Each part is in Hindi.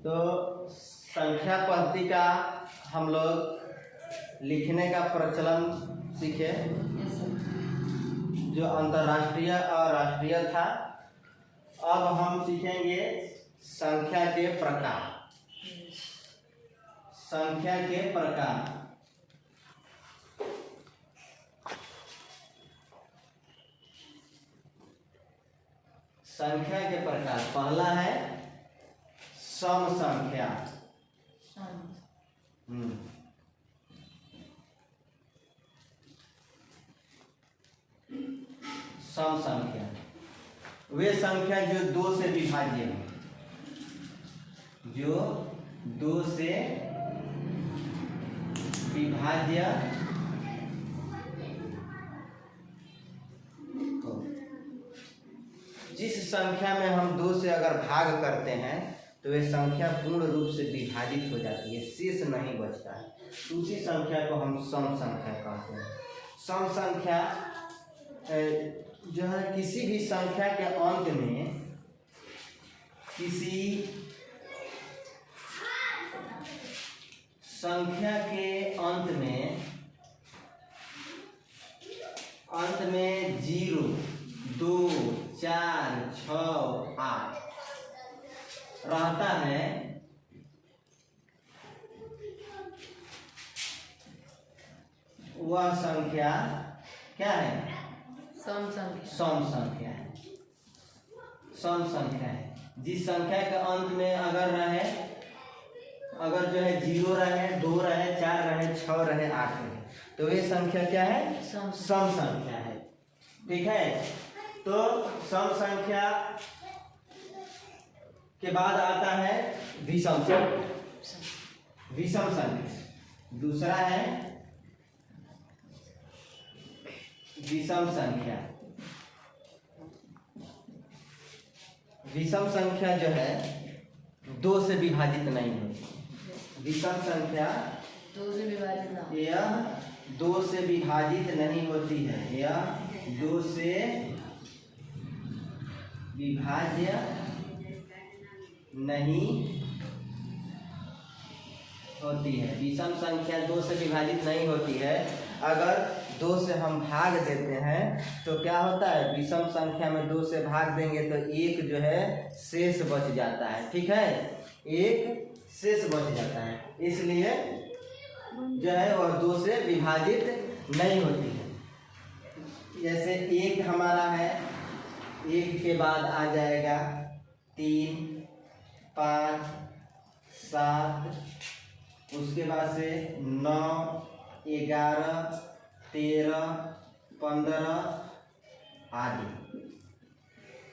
तो संख्या पद्धति का हम लोग लिखने का प्रचलन सीखे, जो अंतर्राष्ट्रीय और राष्ट्रीय था। अब हम सीखेंगे संख्या के प्रकार। संख्या के प्रकार। संख्या के प्रकार, पहला है सम संख्या। सम संख्या वे संख्या जो 2 से विभाज्य हो, जो 2 से विभाज्य हो। जिस संख्या में हम 2 से अगर भाग करते हैं तो वे संख्या पूर्ण रूप से विभाजित हो जाती है, शेष नहीं बचता है। उसी संख्या को हम सम संख्या कहते हैं। सम संख्या जो है किसी भी संख्या के अंत में, किसी संख्या के अंत में 0, 2, 4, 6, 8 रहता है, वह संख्या क्या है? सम संख्या। सम संख्या है। सम संख्या है। जिस संख्या के अंत में अगर जो है 0 रहे, 2 रहे, 4 रहे, 6 रहे, 8 रहे, तो ये संख्या क्या है? सम संख्या है। ठीक है। तो सम संख्या के बाद आता है विषम संख्या। विषम संख्या दूसरा है विषम संख्या। विषम संख्या जो है 2 से विभाजित नहीं होती। विषम संख्या 2 से विभाजित नहीं, यह 2 से विभाजित नहीं होती है, यह 2 से विभाज्य नहीं होती है। विषम संख्या 2 से विभाजित नहीं होती है। अगर 2 से हम भाग देते हैं तो क्या होता है? विषम संख्या में 2 से भाग देंगे तो 1 जो है शेष बच जाता है। ठीक है, 1 शेष बच जाता है, इसलिए जो है वह 2 से विभाजित नहीं होती है। जैसे 1 हमारा है, 1 के बाद आ जाएगा 3, 5, 7, उसके बाद से 9, 11, 13, 15 आदि।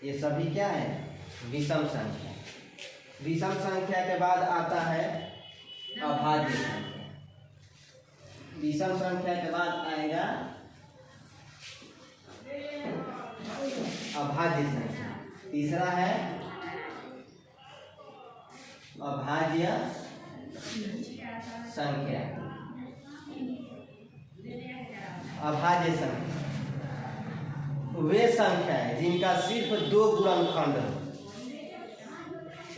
ये सभी क्या है? विषम संख्या। विषम संख्या के बाद आता है अभाज्य संख्या। विषम संख्या के बाद आएगा अभाज्य संख्या। तीसरा है अभाज्य संख्या। अभाज्य संख्या वे संख्या है जिनका सिर्फ 2 गुणनखंड हो,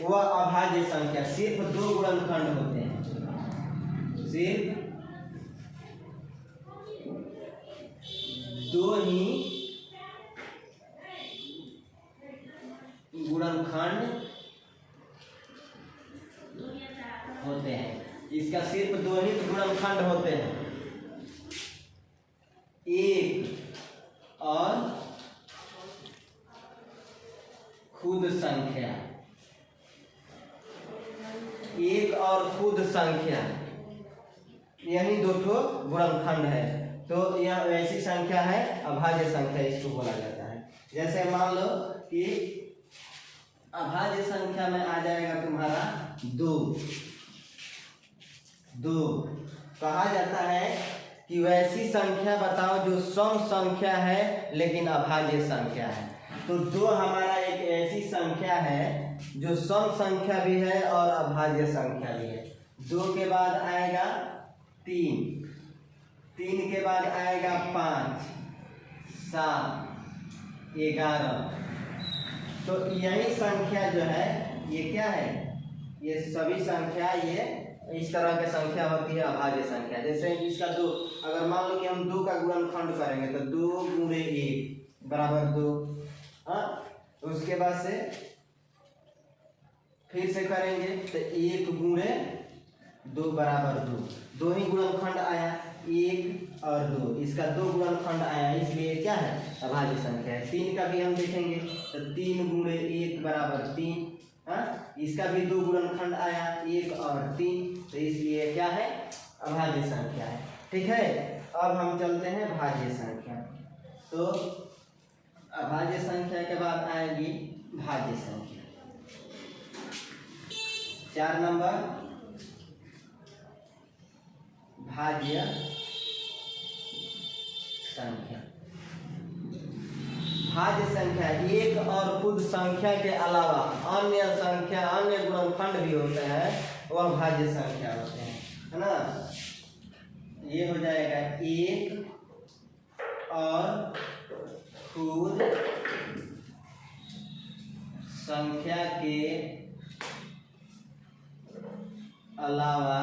वह अभाज्य संख्या। सिर्फ 2 गुणनखंड होते हैं, सिर्फ 2 ही गुणनखंड होते हैं। इसका सिर्फ 2 ही गुणनखंड होते हैं, 1 और खुद संख्या। 1 और खुद संख्या, यही 2 गुणनखंड है। तो यह ऐसी संख्या है अभाज्य संख्या, इसको बोला जाता है। जैसे मान लो कि अभाज्य संख्या में आ जाएगा तुम्हारा 2। कहा जाता है कि वैसी संख्या बताओ जो सम संख्या है लेकिन अभाज्य संख्या है। तो 2 हमारा एक ऐसी संख्या है जो सम संख्या भी है और अभाज्य संख्या भी है। 2 के बाद आएगा 3, 3 के बाद आएगा 5, 7, 11। तो यही संख्या जो है ये क्या है? ये सभी संख्या ये इस तरह की संख्या होती है अभाज्य संख्या। जैसे इसका 2, अगर मान लो कि हम 2 का गुणनखंड करेंगे तो 2 गुणे 1 बराबर 2। उसके बाद से फिर से करेंगे तो 1 गुणे 2 बराबर 2, 2 ही गुणनखंड आया 1 और 2, इसका 2 गुणनखंड आया, इसलिए क्या है अभाज्य संख्या है। 3 का भी हम देखेंगे तो 3 गुणे 1 बराबर 3, इसका भी 2 गुणनखंड आया 1 और 3, तो इसलिए क्या है अभाज्य संख्या है। ठीक है, अब हम चलते हैं भाज्य संख्या। तो अभाज्य संख्या के बाद आएगी भाज्य संख्या। 4 नंबर भाज्य संख्या। भाज्य संख्या एक और खुद संख्या के अलावा अन्य संख्या, अन्य गुणनखंड भी होते हैं, वह भाज्य संख्या होते हैं, है ना। ये हो जाएगा एक और खुद संख्या के अलावा